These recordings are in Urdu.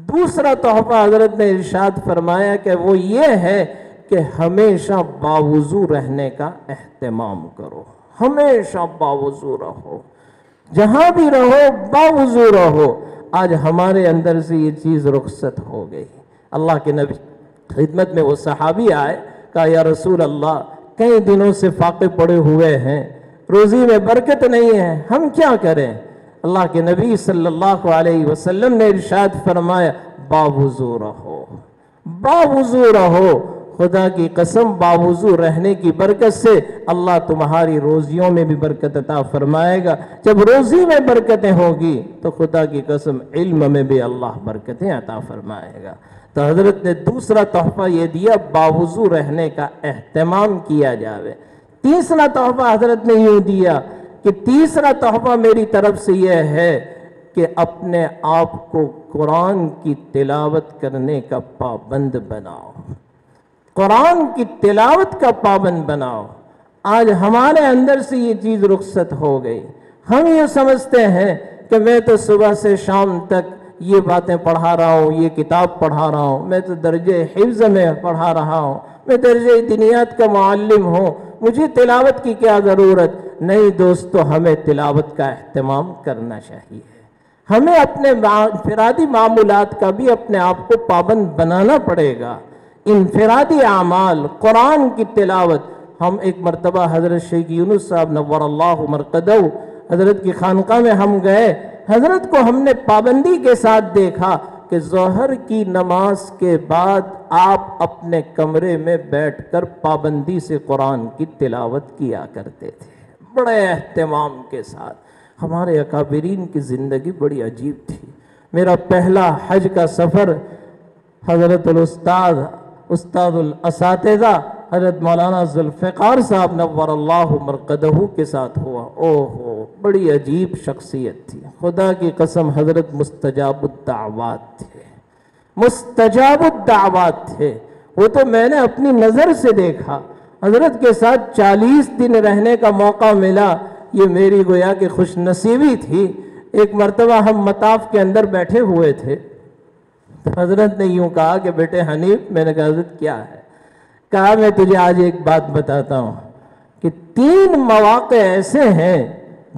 دوسرا تحفہ حضرت نے ارشاد فرمایا کہ وہ یہ ہے کہ ہمیشہ باوضو رہنے کا اہتمام کرو، ہمیشہ باوضو رہو، جہاں بھی رہو باوضو رہو۔ آج ہمارے اندر سے یہ چیز رخصت ہو گئی۔ اللہ کے نبی خدمت میں وہ صحابی آئے، کہا یا رسول اللہ کئی دنوں سے فاقے پڑے ہوئے ہیں، روزی میں برکت نہیں ہے، ہم کیا کریں؟ اللہ کے نبی صلی اللہ علیہ وسلم نے ارشاد فرمایا باوضو رہو، باوضو رہو۔ خدا کی قسم باوضو رہنے کی برکت سے اللہ تمہاری روزیوں میں بھی برکت عطا فرمائے گا۔ جب روزی میں برکتیں ہوگی تو خدا کی قسم علم میں بھی اللہ برکتیں عطا فرمائے گا۔ تو حضرت نے دوسرا تحفہ یہ دیا باوضو رہنے کا اہتمام کیا جاوے۔ تیسرا تحفہ حضرت نے یوں دیا کہ تیسرا تحفہ میری طرف سے یہ ہے کہ اپنے آپ کو قرآن کی تلاوت کرنے کا پابند بناؤ، قرآن کی تلاوت کا پابند بناؤ۔ آج ہمارے اندر سے یہ چیز رخصت ہو گئی۔ ہم یہ سمجھتے ہیں کہ میں تو صبح سے شام تک یہ باتیں پڑھا رہا ہوں، یہ کتاب پڑھا رہا ہوں، میں تو درجہ حفظ میں پڑھا رہا ہوں، میں درجہ دینیات کا معلم ہوں، مجھے تلاوت کی کیا ضرورت؟ نہیں دوستو، ہمیں تلاوت کا اہتمام کرنا چاہیے۔ ہمیں اپنے انفرادی معمولات کا بھی اپنے آپ کو پابند بنانا پڑے گا۔ انفرادی اعمال، قرآن کی تلاوت۔ ہم ایک مرتبہ حضرت شیخ یونس صاحب نور اللہ مرقدہ حضرت کی خانقاہ میں ہم گئے، حضرت کو ہم نے پابندی کے ساتھ دیکھا کہ ظہر کی نماز کے بعد آپ اپنے کمرے میں بیٹھ کر پابندی سے قرآن کی تلاوت کیا کرتے تھے، بڑے اہتمام کے ساتھ۔ ہمارے اکابرین کی زندگی بڑی عجیب تھی۔ میرا پہلا حج کا سفر حضرت استاد الاساتذہ حضرت مولانا ذوالفقار صاحب نور اللہ مرقدہ کے ساتھ ہوا۔ اوہو، بڑی عجیب شخصیت تھی، خدا کی قسم حضرت مستجاب الدعوات تھے، مستجاب الدعوات تھے۔ وہ تو میں نے اپنی نظر سے دیکھا، حضرت کے ساتھ 40 دن رہنے کا موقع ملا، یہ میری گویا کہ خوش نصیبی تھی۔ ایک مرتبہ ہم مطاف کے اندر بیٹھے ہوئے تھے، حضرت نے یوں کہا کہ بیٹے حنیف، میں نے کہا حضرت کیا ہے؟ کہا میں تجھے آج ایک بات بتاتا ہوں کہ 3 مواقع ایسے ہیں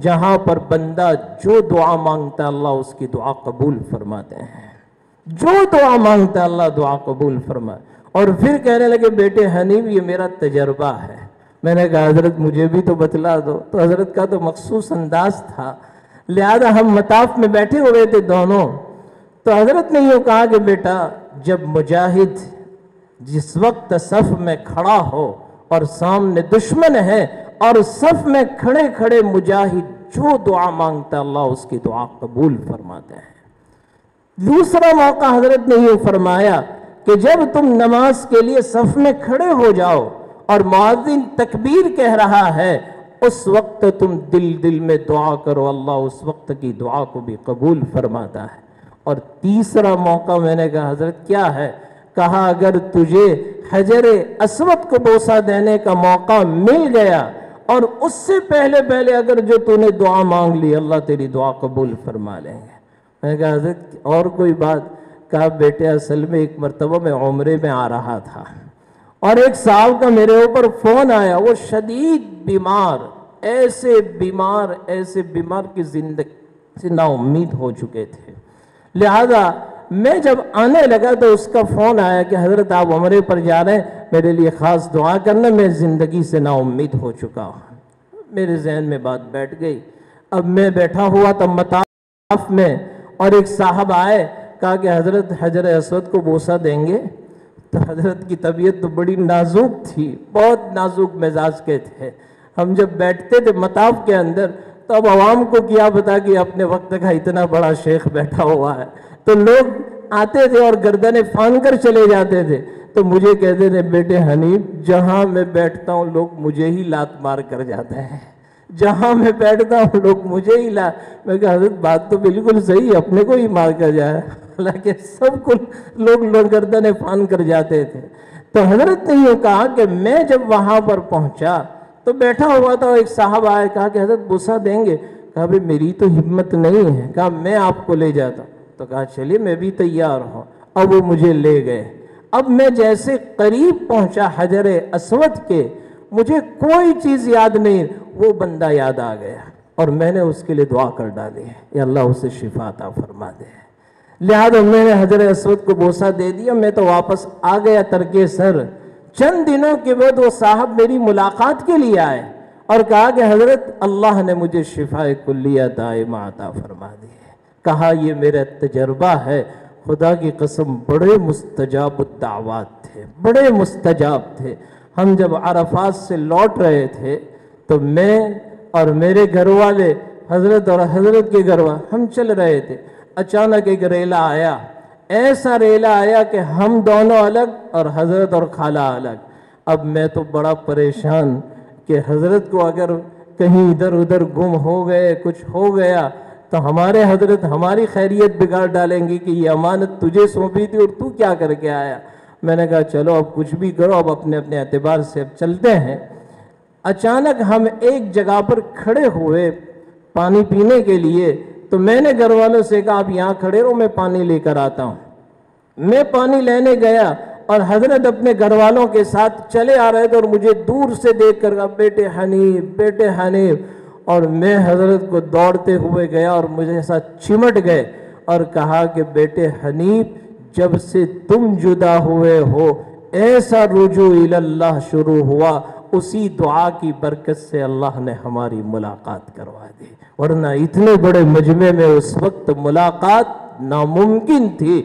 جہاں پر بندہ جو دعا مانگتا ہے اللہ اس کی دعا قبول فرماتے ہیں، جو دعا مانگتا ہے اللہ دعا قبول فرمائے۔ اور پھر کہنے لگے بیٹے حنیف یہ میرا تجربہ ہے۔ میں نے کہا حضرت مجھے بھی تو بتلا دو۔ تو حضرت کا تو مخصوص انداز تھا، لہذا ہم مطاف میں بیٹھے ہوئے تھے دونوں، تو حضرت نے یوں کہا کہ بیٹا جب مجاہد جس وقت صف میں کھڑا ہو اور سامنے دشمن ہے اور صف میں کھڑے کھڑے مجاہد جو دعا مانگتا اللہ اس کی دعا قبول فرماتے ہیں۔ دوسرا موقع حضرت نے یوں فرمایا کہ جب تم نماز کے لیے صف میں کھڑے ہو جاؤ اور مؤذن تکبیر کہہ رہا ہے، اس وقت تم دل میں دعا کرو، اللہ اس وقت کی دعا کو بھی قبول فرماتا ہے۔ اور تیسرا موقع میں نے کہا حضرت کیا ہے؟ کہا اگر تجھے حجر اسود کو بوسہ دینے کا موقع مل گیا اور اس سے پہلے اگر جو تو نے دعا مانگ لی اللہ تیری دعا قبول فرما لیں گے۔ میں نے کہا حضرت اور کوئی بات؟ کہا بیٹے اصل میں ایک مرتبہ میں عمرے میں آ رہا تھا اور ایک صاحب کا میرے اوپر فون آیا، وہ شدید بیمار، ایسے بیمار کی زندگی سے نا امید ہو چکے تھے، لہذا میں جب آنے لگا تو اس کا فون آیا کہ حضرت آپ عمرے پر جا رہے ہیں، میرے لیے خاص دعا کرنا، میں زندگی سے نا امید ہو چکا ہوں۔ میرے ذہن میں بات بیٹھ گئی۔ اب میں بیٹھا ہوا تھا مطاف میں اور ایک صاحب آئے، کہا کہ حضرت حجر اسود کو بوسہ دیں گے؟ تو حضرت کی طبیعت تو بڑی نازک تھی، بہت نازک مزاج کے تھے۔ ہم جب بیٹھتے تھے مطاف کے اندر تو اب عوام کو کیا پتا کہ اپنے وقت کا اتنا بڑا شیخ بیٹھا ہوا ہے، تو لوگ آتے تھے اور گردنیں پھان کر چلے جاتے تھے۔ تو مجھے کہتے تھے بیٹے حنیف جہاں میں بیٹھتا ہوں لوگ مجھے ہی لات مار کر جاتے ہیں، جہاں میں بیٹھتا ہوں لوگ مجھے ہی میں کہا حضرت بات تو بالکل صحیح ہے، اپنے کو ہی مار کر جائے، حالانکہ سب کو لوگ گردنیں پھان کر جاتے تھے۔ تو حضرت نے یہ کہا کہ میں جب وہاں پر پہنچا تو بیٹھا ہوا تھا، ایک صاحب آئے، کہا کہ حضرت بوسہ دیں گے؟ کہا بھی میری تو ہمت نہیں ہے، کہا میں آپ کو لے جاتا ہوں۔ تو کہا چلیے میں بھی تیار ہوں۔ اب وہ مجھے لے گئے۔ اب میں جیسے قریب پہنچا حجر اسود کے، مجھے کوئی چیز یاد نہیں، وہ بندہ یاد آ گیا اور میں نے اس کے لیے دعا کر ڈالی، یا اللہ اسے شفا عطا فرما دے۔ لہذا میں نے حجر اسود کو بوسہ دے دیا، میں تو واپس آ گیا ترکے سر۔ چند دنوں کے بعد وہ صاحب میری ملاقات کے لیے آئے اور کہا کہ حضرت اللہ نے مجھے شفا کلیہ دائمہ عطا فرما دی ہے۔ کہا یہ میرا تجربہ ہے، خدا کی قسم بڑے مستجاب الدعوات تھے، بڑے مستجاب تھے۔ ہم جب عرفات سے لوٹ رہے تھے تو میں اور میرے گھر والے، حضرت اور حضرت کے گھر والے، ہم چل رہے تھے، اچانک ایک ریلا آیا، ایسا ریلا آیا کہ ہم دونوں الگ اور حضرت اور خالہ الگ۔ اب میں تو بڑا پریشان کہ حضرت کو اگر کہیں ادھر ادھر گم ہو گئے، کچھ ہو گیا تو ہمارے حضرت ہماری خیریت بگاڑ ڈالیں گی کہ یہ امانت تجھے سونپی تھی اور تو کیا کر کے آیا۔ میں نے کہا چلو اب کچھ بھی کرو، اب اپنے اپنے اعتبار سے اب چلتے ہیں۔ اچانک ہم ایک جگہ پر کھڑے ہوئے پانی پینے کے لیے، تو میں نے گھر والوں سے کہا آپ یہاں کھڑے رہو، میں پانی لے کر آتا ہوں۔ میں پانی لینے گیا اور حضرت اپنے گھر والوں کے ساتھ چلے آ رہے تھے اور مجھے دور سے دیکھ کر کہا بیٹے حنیف، بیٹے حنیف، اور میں حضرت کو دوڑتے ہوئے گیا اور مجھے ساتھ چمٹ گئے اور کہا کہ بیٹے حنیف، جب سے تم جدا ہوئے ہو ایسا رجوع اللہ شروع ہوا، اسی دعا کی برکت سے اللہ نے ہماری ملاقات کروا دی، ورنہ اتنے بڑے مجمع میں اس وقت ملاقات ناممکن تھی۔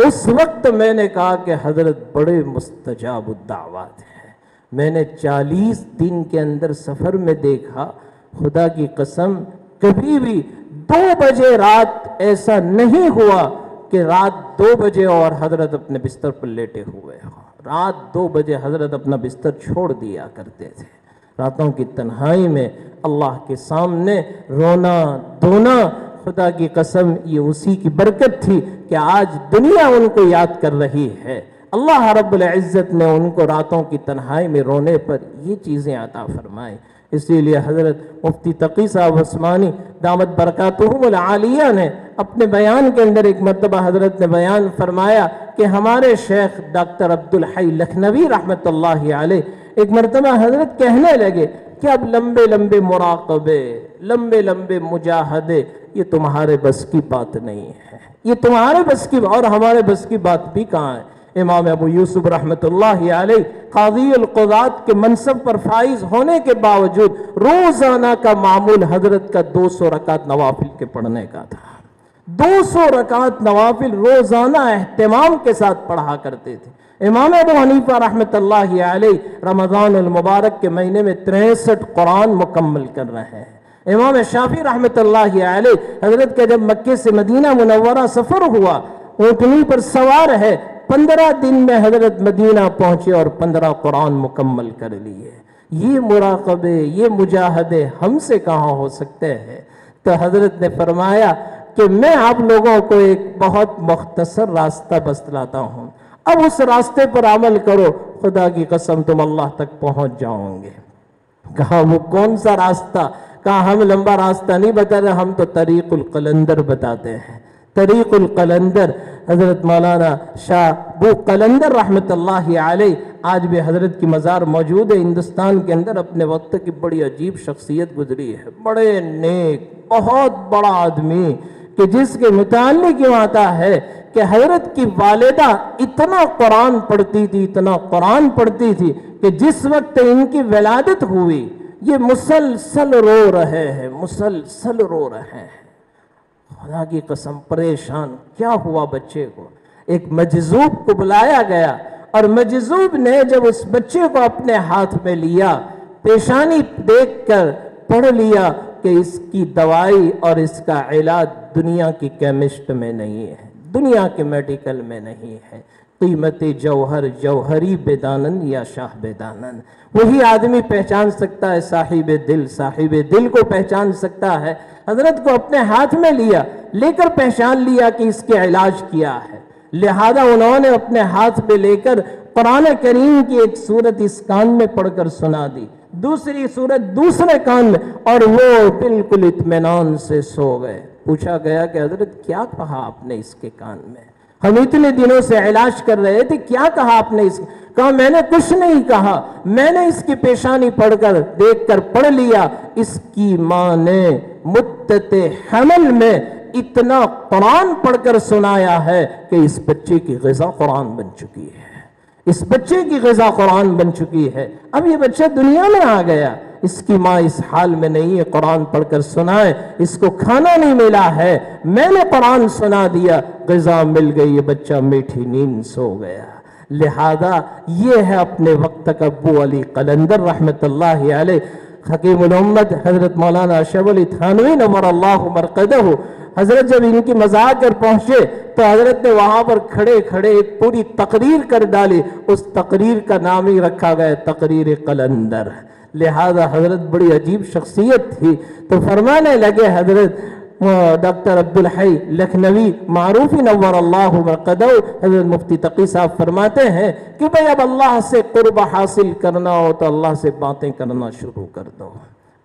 اس وقت میں نے کہا کہ حضرت بڑے مستجاب الدعوات ہیں۔ میں نے 40 دن کے اندر سفر میں دیکھا، خدا کی قسم کبھی بھی 2 بجے رات ایسا نہیں ہوا کہ رات 2 بجے اور حضرت اپنے بستر پر لیٹے ہوئے ہوں۔ رات 2 بجے حضرت اپنا بستر چھوڑ دیا کرتے تھے۔ راتوں کی تنہائی میں اللہ کے سامنے رونا دھونا، خدا کی قسم یہ اسی کی برکت تھی کہ آج دنیا ان کو یاد کر رہی ہے۔ اللہ رب العزت نے ان کو راتوں کی تنہائی میں رونے پر یہ چیزیں عطا فرمائیں۔ اسی لیے حضرت مفتی تقی صاحب عثمانی دامت برکاتہم العالیہ نے اپنے بیان کے اندر ایک مرتبہ حضرت نے بیان فرمایا کہ ہمارے شیخ ڈاکٹر عبدالحی لکھنوی رحمت اللہ علیہ ایک مرتبہ حضرت کہنے لگے کہ اب لمبے لمبے مراقبے، لمبے لمبے مجاہدے، یہ تمہارے بس کی بات نہیں ہے، یہ تمہارے بس کی، اور ہمارے بس کی بات بھی کہاں ہے۔ امام ابو یوسف رحمت اللہ علیہ قاضی القضات کے منصب پر فائز ہونے کے باوجود روزانہ کا معمول حضرت کا 200 رکعت نوافل کے پڑھنے کا تھا۔ 200 رکعت نوافل روزانہ اہتمام کے ساتھ پڑھا کرتے تھے۔ امام ابو حنیفہ رحمت اللہ علیہ رمضان المبارک کے مہینے میں 63 قرآن مکمل کر رہے ہیں۔ امام شافعی رحمت اللہ علیہ حضرت کا جب مکے سے مدینہ منورہ سفر ہوا، اونٹنی پر سوار ہے، 15 دن میں حضرت مدینہ پہنچے اور 15 قرآن مکمل کر لیے۔ یہ مراقبے، یہ مجاہدے ہم سے کہاں ہو سکتے ہیں؟ تو حضرت نے فرمایا کہ میں آپ لوگوں کو ایک بہت مختصر راستہ بتلاتا ہوں، اب اس راستے پر عمل کرو، خدا کی قسم تم اللہ تک پہنچ جاؤں گے۔ کہا وہ کون سا راستہ؟ کہا ہم لمبا راستہ نہیں بتا رہے، ہم تو طریق القلندر بتاتے ہیں۔ طریق القلندر حضرت مولانا شاہ بو قلندر رحمت اللہ علیہ، آج بھی حضرت کی مزار موجود ہے ہندوستان کے اندر، اپنے وقت کی بڑی عجیب شخصیت گزری ہے، بڑے نیک، بہت بڑا آدمی، کہ جس کے متعلق یوں آتا ہے کہ حضرت کی والدہ اتنا قرآن پڑھتی تھی، اتنا قرآن پڑھتی تھی کہ جس وقت ان کی ولادت ہوئی یہ مسلسل رو رہے ہیں، مسلسل رو رہے ہیں۔ خدا کی قسم پریشان، کیا ہوا بچے کو؟ ایک مجذوب کو بلایا گیا اور مجذوب نے جب اس بچے کو اپنے ہاتھ میں لیا، پیشانی دیکھ کر پڑھ لیا کہ اس کی دوائی اور اس کا علاج دنیا کی کیمسٹ میں نہیں ہے، دنیا کے میڈیکل میں نہیں ہے۔ قیمت جوہر جوہری بیدانن یا شاہ بیدانن، وہی آدمی پہچان سکتا ہے صاحب دل، صاحب دل کو پہچان سکتا ہے۔ حضرت کو اپنے ہاتھ میں لیا، لے کر پہچان لیا کہ اس کے علاج کیا ہے، لہذا انہوں نے اپنے ہاتھ میں لے کر قرآن کریم کی ایک سورت اس کان میں پڑھ کر سنا دی، دوسری سورت دوسرے کان میں، اور وہ بالکل اطمینان سے سو گئے۔ پوچھا گیا کہ حضرت کیا کہا آپ نے اس کے کان میں؟ ہم اتنے دنوں سے علاج کر رہے تھے، کیا کہا آپ نے؟ کہا میں نے کچھ نہیں کہا، میں نے اس کی پیشانی پڑھ کر دیکھ کر پڑھ لیا، اس کی ماں نے مدت حمل میں اتنا قرآن پڑھ کر سنایا ہے کہ اس بچے کی غذا قرآن بن چکی ہے، اس بچے کی غذا قرآن بن چکی ہے۔ اب یہ بچہ دنیا میں آ گیا، اس کی ماں اس حال میں نہیں ہے قرآن پڑھ کر سنائے، اس کو کھانا نہیں ملا ہے، میں نے قرآن سنا دیا، غذا مل گئی، یہ بچہ میٹھی نیند سو گیا۔ لہذا یہ ہے اپنے وقت کا ابو علی قلندر رحمت اللہ علیہ، حکیم الامت حضرت مولانا اشرف علی تھانوی نور اللہ مرقدہ۔ حضرت جب ان کی مزار پر پہنچے تو حضرت نے وہاں پر کھڑے کھڑے ایک پوری تقریر کر ڈالی، اس تقریر کا نام ہی رکھا گیا تقریر قلندر۔ لہذا حضرت بڑی عجیب شخصیت تھی، تو فرمانے لگے حضرت ڈاکٹر عبدالحی لکھنوی معروفی نور اللہ مرقدہ، حضرت مفتی تقی صاحب فرماتے ہیں کہ بھئی اب اللہ سے قرب حاصل کرنا ہو تو اللہ سے باتیں کرنا شروع کر دو،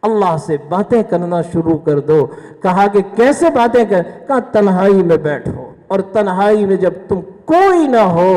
اللہ سے باتیں کرنا شروع کر دو۔ کہا کہ کیسے باتیں کر؟ کہا تنہائی میں بیٹھو، اور تنہائی میں جب تم کوئی نہ ہو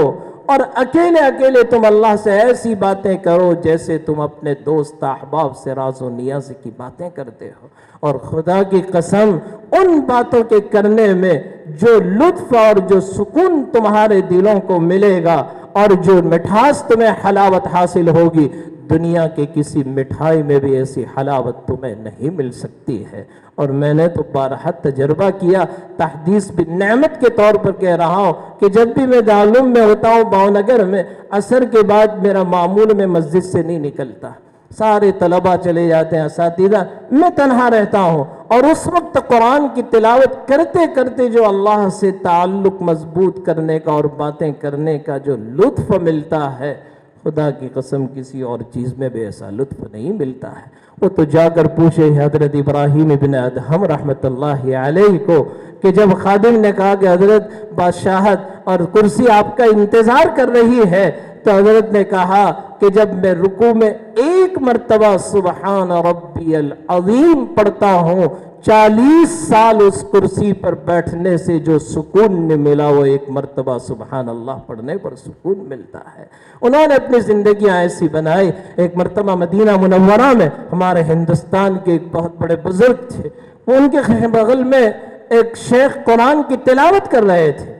اور اکیلے اکیلے تم اللہ سے ایسی باتیں کرو جیسے تم اپنے دوست احباب سے راز و نیاز کی باتیں کرتے ہو، اور خدا کی قسم ان باتوں کے کرنے میں جو لطف اور جو سکون تمہارے دلوں کو ملے گا اور جو مٹھاس تمہیں حلاوت حاصل ہوگی، دنیا کے کسی مٹھائی میں بھی ایسی حلاوت تمہیں نہیں مل سکتی ہے۔ اور میں نے تو بارہا تجربہ کیا، تحدیث بھی نعمت کے طور پر کہہ رہا ہوں کہ جب بھی میں دارالعلوم میں ہوتا ہوں بھاؤنگر میں، عصر کے بعد میرا معمول میں مسجد سے نہیں نکلتا، سارے طلبہ چلے جاتے ہیں، اساتذہ، میں تنہا رہتا ہوں، اور اس وقت قرآن کی تلاوت کرتے کرتے جو اللہ سے تعلق مضبوط کرنے کا اور باتیں کرنے کا جو لطف ملتا ہے، خدا کی قسم کسی اور چیز میں بھی ایسا لطف نہیں ملتا ہے۔ وہ تو جا کر پوچھے حضرت ابراہیم ابن ادہم رحمت اللہ علیہ کو کہ جب خادم نے کہا کہ حضرت بادشاہت اور کرسی آپ کا انتظار کر رہی ہے، تو حضرت نے کہا کہ جب میں رکوع میں ایک مرتبہ سبحان ربی العظیم پڑھتا ہوں، 40 سال اس کرسی پر بیٹھنے سے جو سکون ملا وہ ایک مرتبہ سبحان اللہ پڑھنے پر سکون ملتا ہے۔ انہوں نے اپنی زندگیاں ایسی بنائی۔ ایک مرتبہ مدینہ منورہ میں ہمارے ہندوستان کے ایک بہت بڑے بزرگ تھے، وہ ان کے بغل میں ایک شیخ قرآن کی تلاوت کر رہے تھے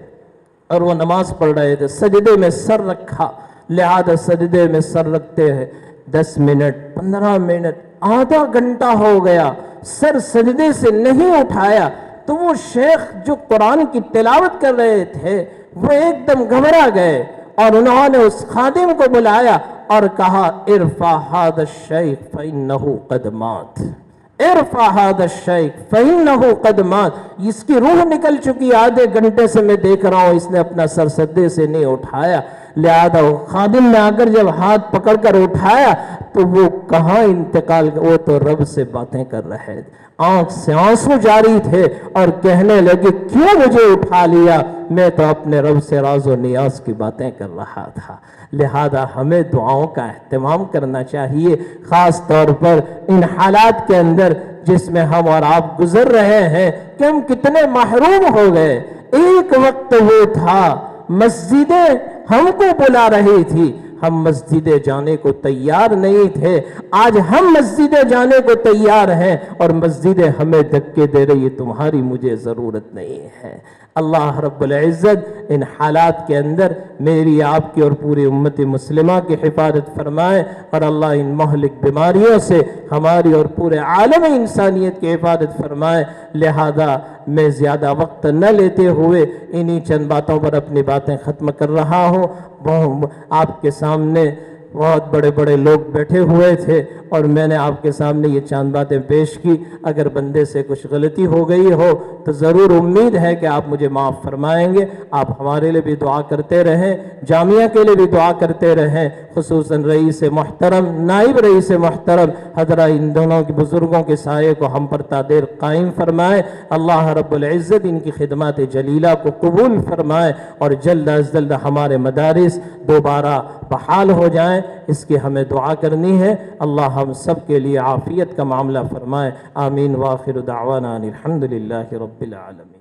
اور وہ نماز پڑھ رہے تھے، سجدے میں سر رکھا، لہذا سجدے میں سر رکھتے ہیں 10 منٹ 15 منٹ آدھا گھنٹہ ہو گیا، سر سجدے سے نہیں اٹھایا، تو وہ شیخ جو قرآن کی تلاوت کر رہے تھے وہ ایک دم گھبرا گئے، اور انہوں نے اس خادم کو بلایا اور کہا ارفع هذا الشیخ فإنه قد مات، ارفع هذا الشیخ فإنه قد مات، اس کی روح نکل چکی، آدھے گھنٹے سے میں دیکھ رہا ہوں اس نے اپنا سر سجدے سے نہیں اٹھایا۔ لہذا خادم نے آ کر جب ہاتھ پکڑ کر اٹھایا تو وہ کہاں انتقال، وہ تو رب سے باتیں کر رہے تھے، آنکھ سے آنسو جاری تھے، اور کہنے لگے کیوں مجھے اٹھا لیا، میں تو اپنے رب سے راز و نیاز کی باتیں کر رہا تھا۔ لہذا ہمیں دعاؤں کا اہتمام کرنا چاہیے، خاص طور پر ان حالات کے اندر جس میں ہم اور آپ گزر رہے ہیں کہ ہم کتنے محروم ہو گئے۔ ایک وقت وہ تھا مسجدیں ہم کو بلا رہی تھی، ہم مسجدیں جانے کو تیار نہیں تھے، آج ہم مسجدیں جانے کو تیار ہیں اور مسجدیں ہمیں دھکے دے رہی، تمہاری مجھے ضرورت نہیں ہے۔ اللہ رب العزت ان حالات کے اندر میری آپ کی اور پوری امت مسلمہ کی حفاظت فرمائے، اور اللہ ان مہلک بیماریوں سے ہماری اور پورے عالم انسانیت کی حفاظت فرمائے۔ لہذا میں زیادہ وقت نہ لیتے ہوئے انہی چند باتوں پر اپنی باتیں ختم کر رہا ہوں۔ آپ کے سامنے بہت بڑے بڑے لوگ بیٹھے ہوئے تھے اور میں نے آپ کے سامنے یہ چند باتیں پیش کی. اگر بندے سے کچھ غلطی ہو گئی ہو تو ضرور امید ہے کہ آپ مجھے معاف فرمائیں گے. آپ ہمارے لیے بھی دعا کرتے رہیں, جامعہ کے لیے بھی دعا کرتے رہیں, خصوصاً رئیس محترم, نائب رئیس محترم حضرات ان دونوں کے بزرگوں کے سائے کو ہم پر تا دیر قائم فرمائے. اللہ رب العزت ان کی خدمات جلیلہ کو قبول فرمائے اور جلد از جلد ہمارے مدارس دوبارہ بحال ہو جائیں, اس کی ہمیں دعا کرنی ہے. اللہ ہم سب کے لیے عافیت کا معاملہ فرمائے. آمین. وآخر دعوانا الحمدللہ رب العالمین.